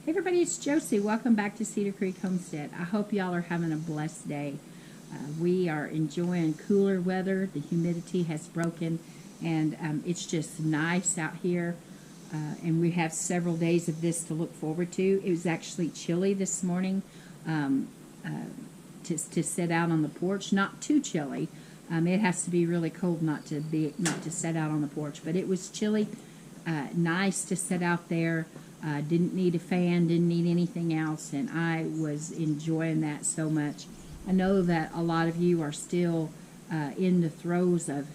Hey everybody, it's Josie. Welcome back to Cedar Creek Homestead. I hope y'all are having a blessed day. We are enjoying cooler weather. The humidity has broken, and it's just nice out here. And we have several days of this to look forward to. It was actually chilly this morning um, to sit out on the porch. Not too chilly. It has to be really cold not to sit out on the porch, but it was chilly. Nice to sit out there. Didn't need a fan, didn't need anything else, and I was enjoying that so much. I know that a lot of you are still in the throes of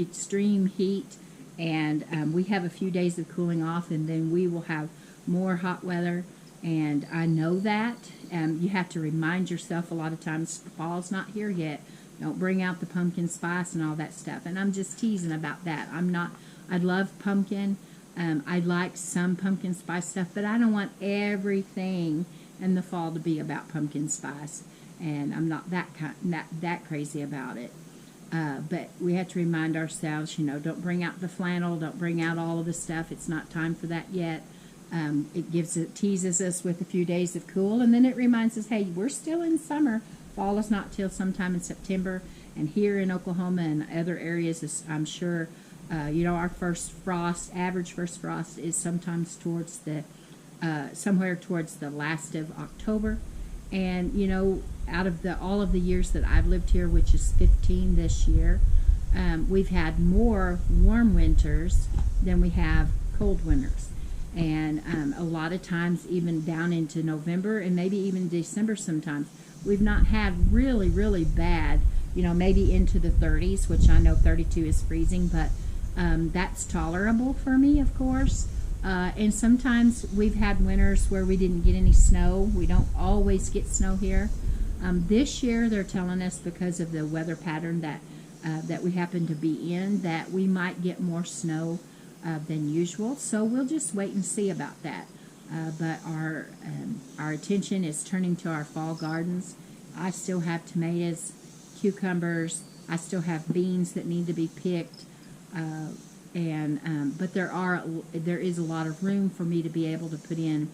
extreme heat, and we have a few days of cooling off, and then we will have more hot weather, and I know that. You have to remind yourself a lot of times, fall's not here yet. Don't bring out the pumpkin spice and all that stuff, and I'm just teasing about that. I love pumpkin. I like some pumpkin spice stuff, but I don't want everything in the fall to be about pumpkin spice, and I'm not that crazy about it. But we have to remind ourselves, don't bring out the flannel, don't bring out all of the stuff. It's not time for that yet. It teases us with a few days of cool, and then it reminds us, hey, we're still in summer. Fall is not till sometime in September, and here in Oklahoma and other areas, I'm sure. Our average first frost is sometimes somewhere towards the last of October. And, out of all of the years that I've lived here, which is 15 this year, we've had more warm winters than we have cold winters. And a lot of times, even down into November and maybe even December sometimes, we've not had really, really bad, maybe into the 30s, which I know 32 is freezing, but that's tolerable for me, of course. And sometimes we've had winters where we didn't get any snow. We don't always get snow here. This year, they're telling us because of the weather pattern that we happen to be in, that we might get more snow than usual. So we'll just wait and see about that. But our attention is turning to our fall gardens. I still have tomatoes, cucumbers. I still have beans that need to be picked. But there is a lot of room for me to be able to put in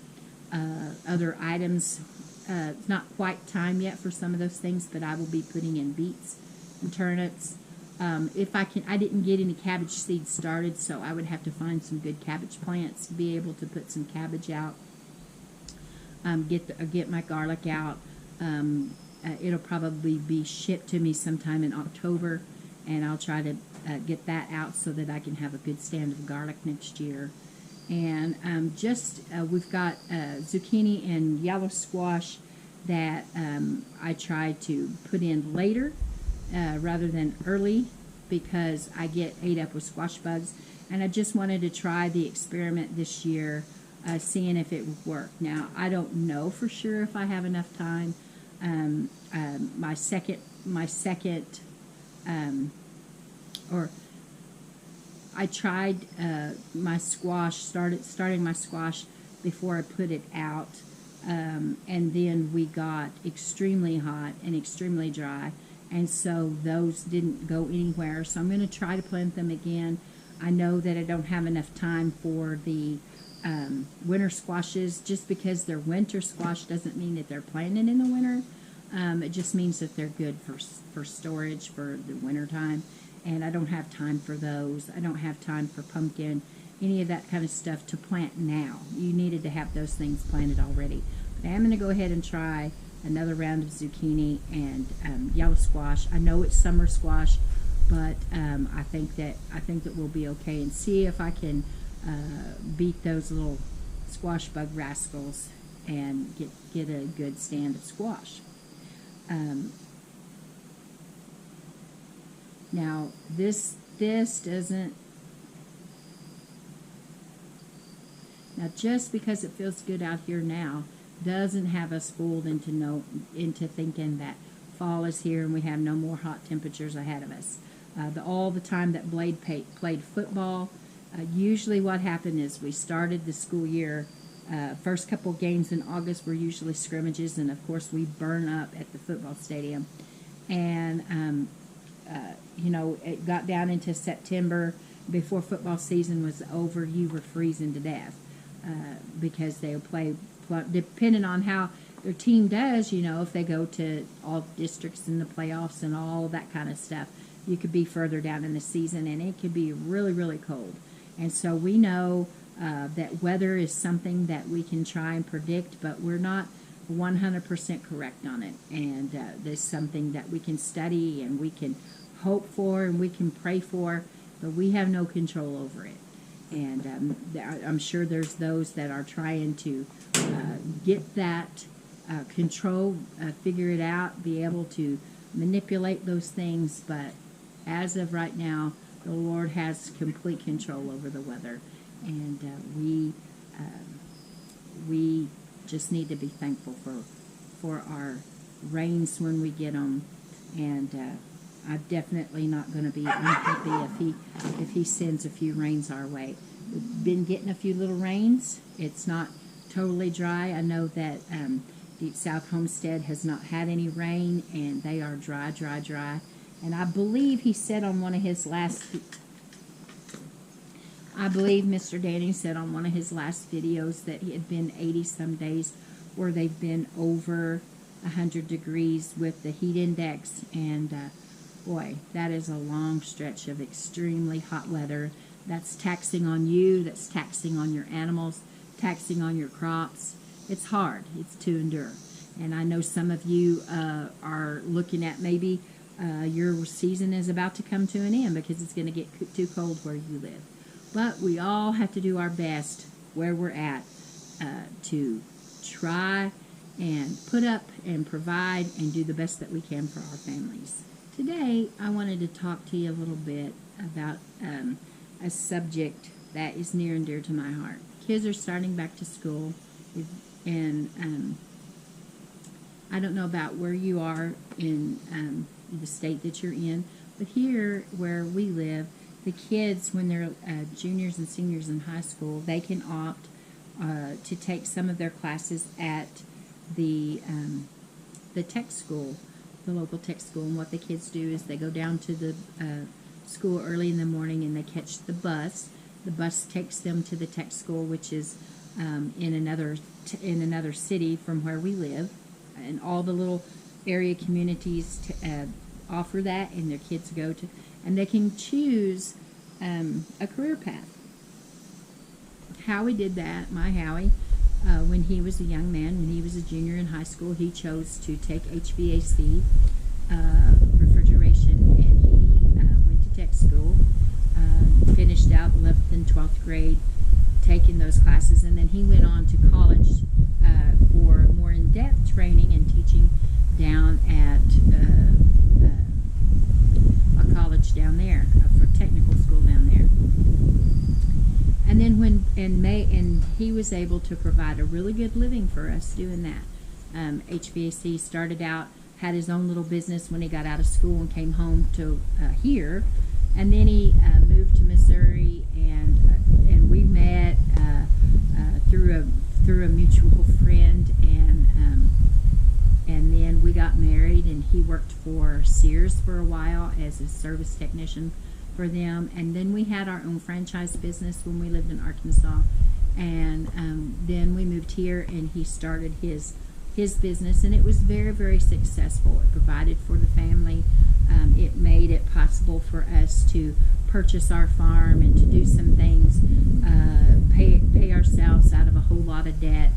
other items. It's not quite time yet for some of those things, but I will be putting in beets and turnips. If I can, I didn't get any cabbage seeds started, so I would have to find some good cabbage plants to be able to put some cabbage out. Get my garlic out. It'll probably be shipped to me sometime in October, and I'll try to get that out so that I can have a good stand of garlic next year. And we've got zucchini and yellow squash that I try to put in later rather than early, because I get ate up with squash bugs, and I just wanted to try the experiment this year, seeing if it would work. Now, I don't know for sure if I have enough time. I tried my squash, starting my squash before I put it out, and then we got extremely hot and extremely dry, and so those didn't go anywhere. So I'm going to try to plant them again. I know that I don't have enough time for the winter squashes. Just because they're winter squash doesn't mean that they're planted in the winter. It just means that they're good for storage for the winter time. And I don't have time for those. I don't have time for pumpkin, any of that kind of stuff to plant now. You needed to have those things planted already. But I am going to go ahead and try another round of zucchini and yellow squash. I know it's summer squash, but I think that we'll be okay, and see if I can beat those little squash bug rascals and get a good stand of squash. Now, this doesn't... Now, just because it feels good out here now doesn't have us fooled into thinking that fall is here and we have no more hot temperatures ahead of us. All the time that Blade played football, usually what happened is we started the school year, first couple games in August were usually scrimmages, and of course we burn up at the football stadium. And it got down into September. Before football season was over, you were freezing to death because they would play depending on how their team does, if they go to all districts in the playoffs and all that kind of stuff, you could be further down in the season, and it could be really, really cold. And so we know that weather is something that we can try and predict, but we're not 100% correct on it. And there's something that we can study and we can hope for and we can pray for, but we have no control over it. And I'm sure there's those that are trying to get that control, figure it out, be able to manipulate those things. But as of right now, the Lord has complete control over the weather. And we just need to be thankful for our rains when we get them. And I'm definitely not going to be unhappy if he sends a few rains our way. We've been getting a few little rains. It's not totally dry. I know that Deep South Homestead has not had any rain, and they are dry. And I believe he said on one of his last... I believe Mr. Danny said on one of his last videos that it had been 80-some days where they've been over 100 degrees with the heat index. And boy, that is a long stretch of extremely hot weather. That's taxing on you. That's taxing on your animals, taxing on your crops. It's hard. It's to endure. And I know some of you are looking at maybe your season is about to come to an end because it's going to get too cold where you live. But we all have to do our best where we're at to try and put up and provide and do the best that we can for our families. Today, I wanted to talk to you a little bit about a subject that is near and dear to my heart. Kids are starting back to school, and I don't know about where you are in the state that you're in, but here where we live, the kids, when they're juniors and seniors in high school, they can opt to take some of their classes at the tech school, the local tech school. And what the kids do is they go down to the school early in the morning and they catch the bus. The bus takes them to the tech school, which is in another city from where we live. And all the little area communities offer that, and their kids go to... And they can choose a career path. Howie did that. My Howie, when he was a young man, when he was a junior in high school, he chose to take HVAC, refrigeration, and he went to tech school, finished out 11th and 12th grade, taking those classes, and then he went on to college for more in-depth training and teaching down at a college down there, for technical school down there. And then and he was able to provide a really good living for us doing that. HVAC started out, had his own little business when he got out of school and came home to here, and then he moved to Missouri, and we met through a mutual friend, and then we got married, and he worked for Sears for a while as a service technician for them. And then we had our own franchise business when we lived in Arkansas. And then we moved here, and he started his business, and it was very, very successful. It provided for the family. It made it possible for us to purchase our farm and to do some things, pay ourselves out of a whole lot of debt,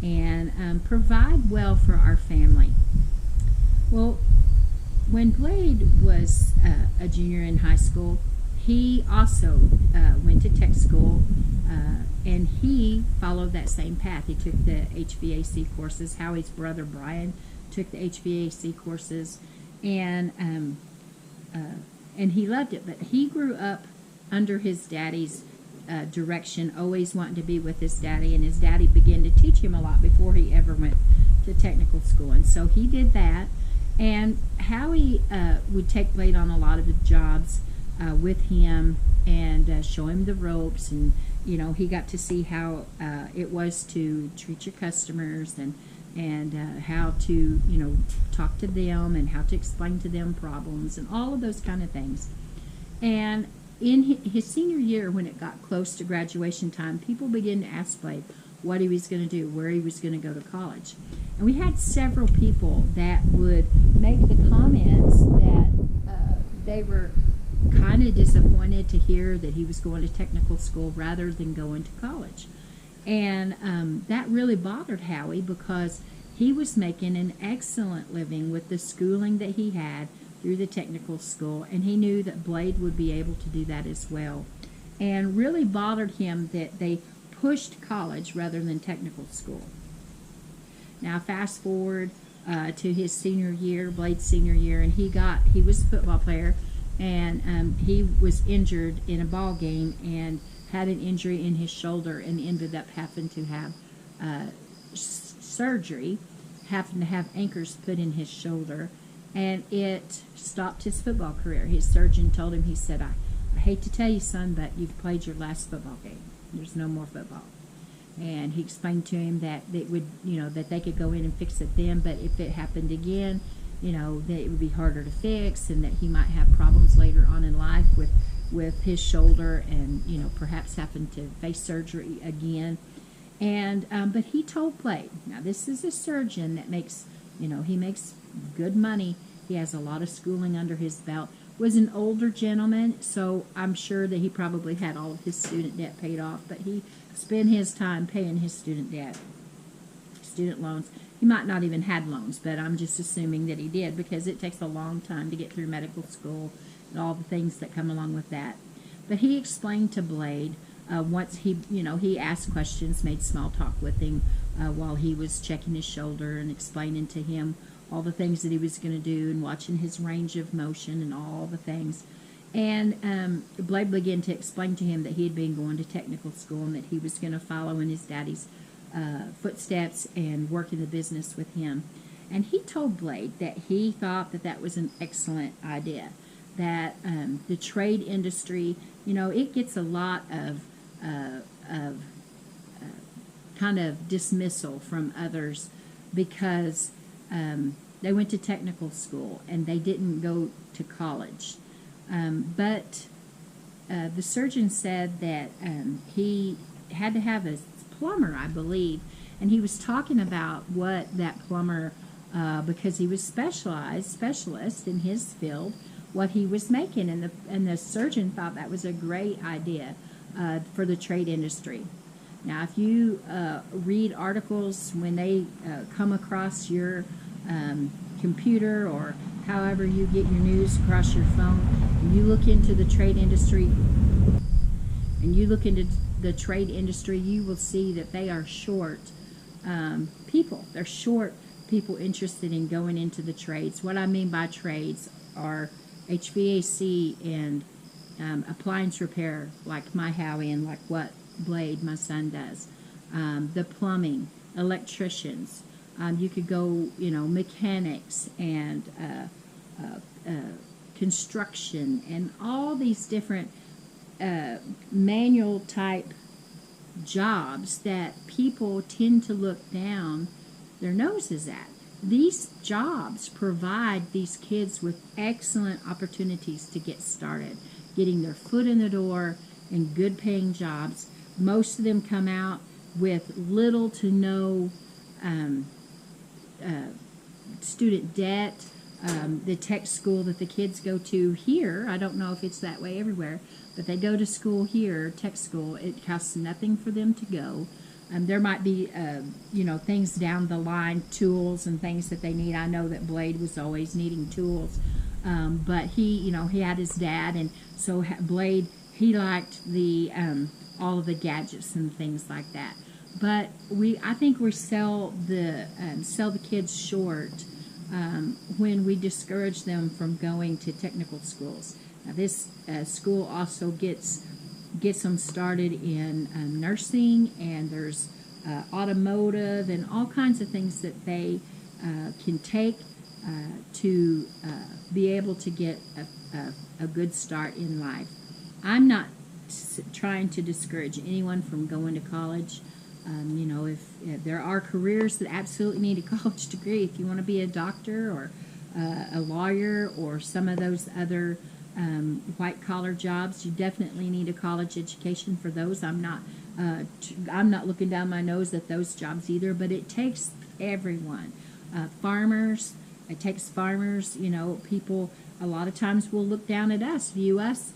and provide well for our family. Well, when Blade was a junior in high school, he also went to tech school, and he followed that same path. He took the HVAC courses. Howie's brother Brian took the HVAC courses, and he loved it. But he grew up under his daddy's direction, always wanting to be with his daddy, and his daddy began to teach him a lot before he ever went to technical school. And so he did that, and Howie would take Blade on a lot of the jobs with him and show him the ropes, and he got to see how it was to treat your customers, and how to talk to them, and how to explain to them problems, and all of those kind of things. And in his senior year, when it got close to graduation time, people began to ask Blade, what he was going to do, where he was going to go to college. And we had several people that would make the comments that they were kind of disappointed to hear that he was going to technical school rather than going to college. And that really bothered Howie because he was making an excellent living with the schooling that he had through the technical school, and he knew that Blade would be able to do that as well. And really bothered him that they pushed college rather than technical school. Now fast forward to his senior year, Blade's senior year, and he was a football player, and he was injured in a ball game and had an injury in his shoulder and ended up having to have surgery, having to have anchors put in his shoulder, and it stopped his football career. His surgeon told him, he said, I hate to tell you, son, but you've played your last football game. There's no more football. And he explained to him that it would, that they could go in and fix it then, but if it happened again, that it would be harder to fix, and that he might have problems later on in life with his shoulder, and perhaps having to face surgery again. And but he told Blade, now this is a surgeon that makes, he makes good money. He has a lot of schooling under his belt. Was an older gentleman, so I'm sure that he probably had all of his student debt paid off, but he spent his time paying his student debt, student loans. He might not even had loans, but I'm just assuming that he did, because it takes a long time to get through medical school and all the things that come along with that. But he explained to Blade, once he asked questions, made small talk with him while he was checking his shoulder and explaining to him all the things that he was going to do and watching his range of motion and all the things. And Blade began to explain to him that he had been going to technical school and that he was going to follow in his daddy's footsteps and work in the business with him. And he told Blade that he thought that that was an excellent idea, that the trade industry, it gets a lot of kind of dismissal from others because they went to technical school and they didn't go to college. But the surgeon said that he had to have a plumber, I believe, and he was talking about what that plumber, because he was specialist in his field, what he was making, and the surgeon thought that was a great idea for the trade industry. Now, if you read articles when they come across your computer, or however you get your news across your phone, and you look into the trade industry, you will see that they are short people. They're short people interested in going into the trades. What I mean by trades are HVAC and appliance repair, like my Howie and like what Blade, my son, does. The plumbing, electricians. You could go, mechanics and construction and all these different manual type jobs that people tend to look down their noses at. These jobs provide these kids with excellent opportunities to get started, getting their foot in the door in good paying jobs. Most of them come out with little to no student debt. The tech school that the kids go to here, I don't know if it's that way everywhere, but they go to school here, tech school. It costs nothing for them to go. There might be, things down the line, tools and things that they need. I know that Blade was always needing tools, but he had his dad, and so Blade, he liked the all of the gadgets and things like that. But I think we sell the kids short when we discourage them from going to technical schools. Now, this school also gets them started in nursing, and there's automotive and all kinds of things that they can take to be able to get a good start in life. I'm not trying to discourage anyone from going to college. If there are careers that absolutely need a college degree, if you want to be a doctor or a lawyer or some of those other white-collar jobs, you definitely need a college education for those. I'm not I'm not looking down my nose at those jobs either, but it takes everyone. Farmers, it takes farmers, people a lot of times will look down at us, view us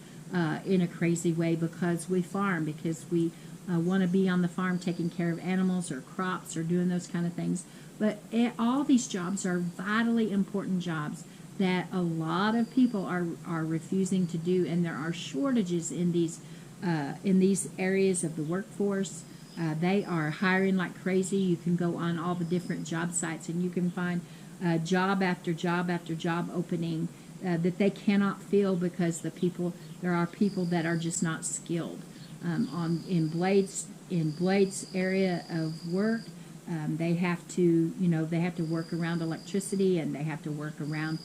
in a crazy way because we farm, because we want to be on the farm taking care of animals or crops or doing those kind of things. But all these jobs are vitally important jobs that a lot of people are refusing to do, and there are shortages in these areas of the workforce. They are hiring like crazy. You can go on all the different job sites and you can find job after job after job opening that they cannot fill because there are people that are just not skilled. In Blade's area of work, they have to work around electricity, and they have to work around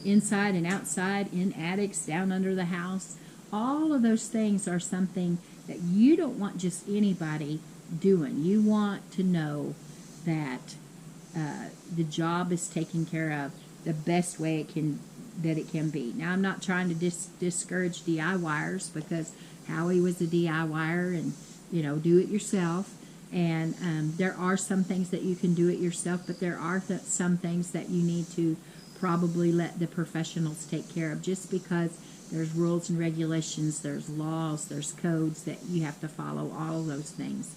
inside and outside, in attics, down under the house. All of those things are something that you don't want just anybody doing. You want to know that the job is taken care of the best way it can be. Now, I'm not trying to discourage DIYers, because Howie was a DIYer, and do it yourself. And there are some things that you can do it yourself, but there are some things that you need to probably let the professionals take care of, just because there's rules and regulations, there's laws, there's codes that you have to follow, all of those things.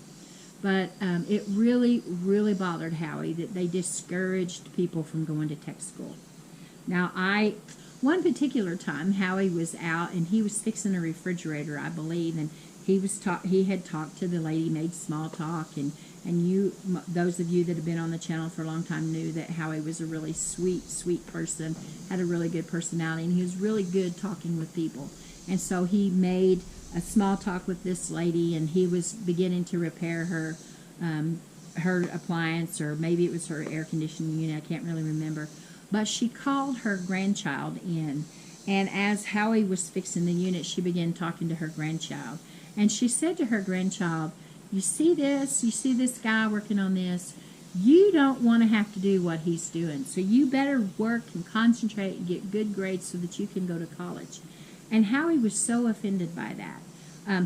But it really, really bothered Howie that they discouraged people from going to tech school. Now, one particular time, Howie was out and he was fixing a refrigerator, I believe, and he had talked to the lady, made small talk, and those of you that have been on the channel for a long time knew that Howie was a really sweet person, had a really good personality, and he was really good talking with people. And so he made a small talk with this lady, and he was beginning to repair her appliance, or maybe it was her air conditioning unit, I can't really remember. But she called her grandchild in, and as Howie was fixing the unit, she began talking to her grandchild. And she said to her grandchild, you see this guy working on this, you don't want to have to do what he's doing. So you better work and concentrate and get good grades so that you can go to college. And Howie was so offended by that.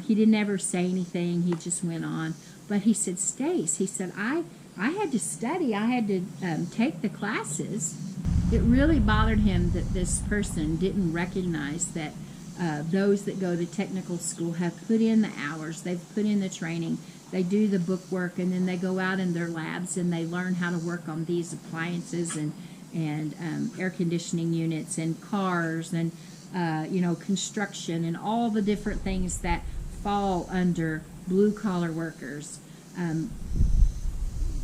He didn't ever say anything. He just went on. But he said, Stace, he said, I had to study. I had to take the classes. It really bothered him that this person didn't recognize that those that go to technical school have put in the hours, they've put in the training, they do the book work, and then they go out in their labs and they learn how to work on these appliances and air conditioning units and cars and construction and all the different things that fall under blue-collar workers.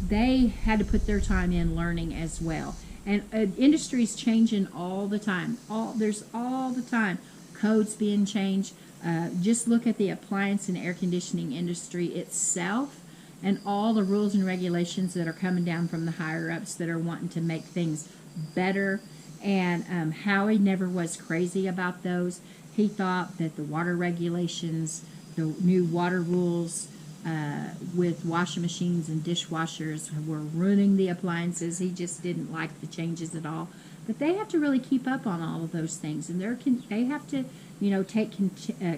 They had to put their time in learning as well. And industry's changing all the time. There's all the time codes being changed. Just look at the appliance and air conditioning industry itself, and all the rules and regulations that are coming down from the higher-ups that are wanting to make things better. And Howie never was crazy about those. He thought that the water regulations, the new water rules with washing machines and dishwashers were ruining the appliances. He just didn't like the changes at all. But they have to really keep up on all of those things, and they have to, take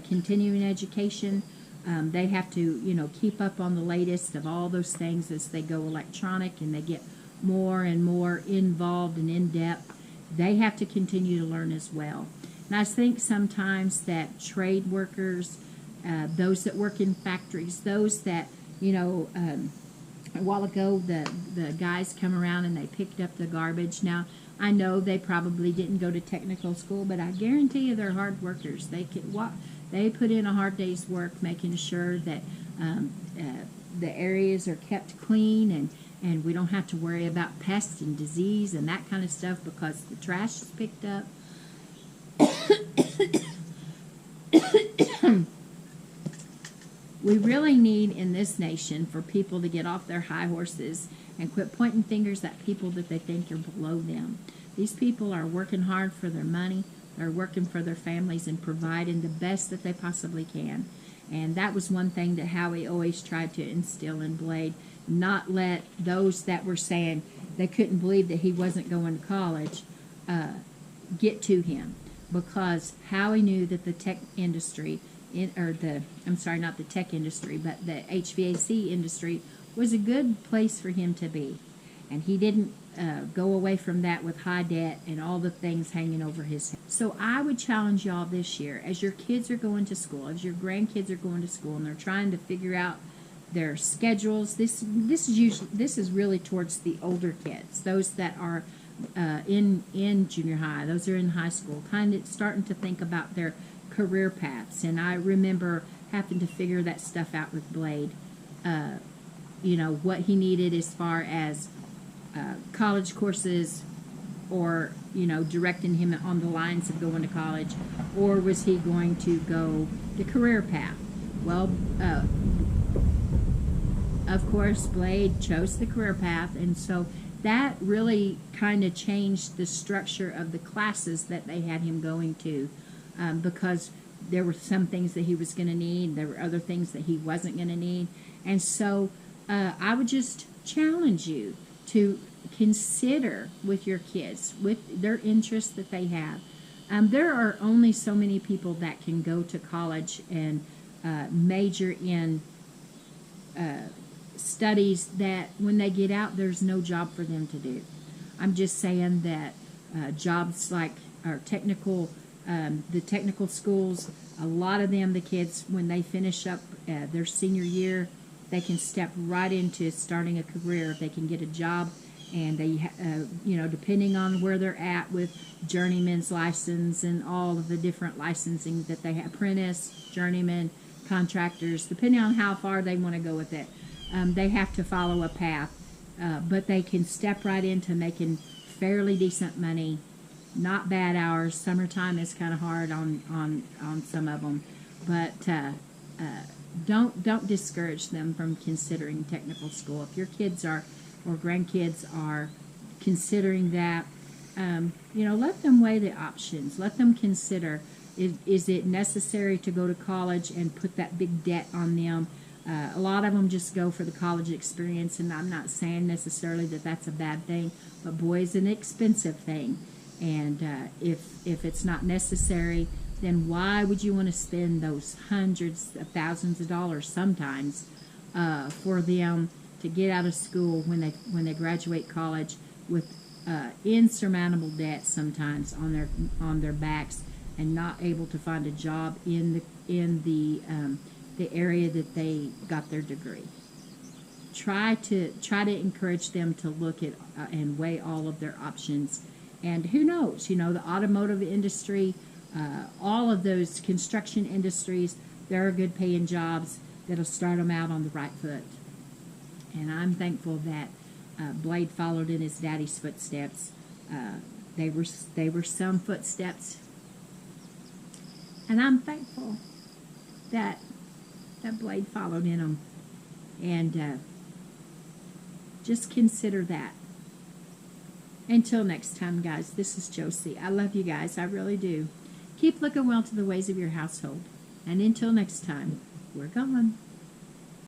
continuing education. They have to, keep up on the latest of all those things as they go electronic and they get more and more involved and in depth. They have to continue to learn as well. And I think sometimes that trade workers, those that work in factories, those that, a while ago the guys come around and they picked up the garbage. Now, I know they probably didn't go to technical school, but I guarantee you they're hard workers. They put in a hard day's work making sure that the areas are kept clean, and we don't have to worry about pests and disease and that kind of stuff because the trash is picked up. We really need in this nation for people to get off their high horses and quit pointing fingers at people that they think are below them. These people are working hard for their money. They're working for their families and providing the best that they possibly can. And that was one thing that Howie always tried to instill in Blade, not let those that were saying they couldn't believe that he wasn't going to college get to him, because Howie knew that the tech industry I'm sorry, not the tech industry, but the HVAC industry was a good place for him to be. And he didn't go away from that with high debt and all the things hanging over his head. So I would challenge y'all this year, as your kids are going to school, as your grandkids are going to school, and they're trying to figure out their schedules. This is really towards the older kids, those that are in junior high, those that are in high school, kind of starting to think about their career paths. And I remember having to figure that stuff out with Blade. What he needed as far as college courses, or directing him on the lines of going to college, or was he going to go the career path? Well, of course, Blade chose the career path, and so that really kind of changed the structure of the classes that they had him going to, because there were some things that he was going to need, there were other things that he wasn't going to need. And so I would just challenge you to consider with your kids, with their interests that they have. There are only so many people that can go to college and major in studies that when they get out, there's no job for them to do. I'm just saying that jobs like our technical, the technical schools, a lot of them, the kids, when they finish up their senior year, they can step right into starting a career. They can get a job, and they, depending on where they're at with journeyman's license and all of the different licensing that they have, apprentice, journeyman, contractors, depending on how far they want to go with it. They have to follow a path, but they can step right into making fairly decent money, not bad hours. Summertime is kind of hard on some of them, but don't discourage them from considering technical school. If your kids are or grandkids are considering that, let them weigh the options. Let them consider, is it necessary to go to college and put that big debt on them? A lot of them just go for the college experience, and I'm not saying necessarily that that's a bad thing, but boy, it's an expensive thing. And if it's not necessary, then why would you want to spend those hundreds of thousands of dollars sometimes for them to get out of school when they graduate college with insurmountable debt sometimes on their backs, and not able to find a job in the area that they got their degree. Try to encourage them to look at and weigh all of their options. And who knows, the automotive industry, all of those construction industries, there are good paying jobs that'll start them out on the right foot. And I'm thankful that Blade followed in his daddy's footsteps. They were some footsteps, and I'm thankful that Blade followed in them. And just consider that. Until next time, guys, this is Josie. I love you guys. I really do. Keep looking well to the ways of your household. And until next time, we're gone.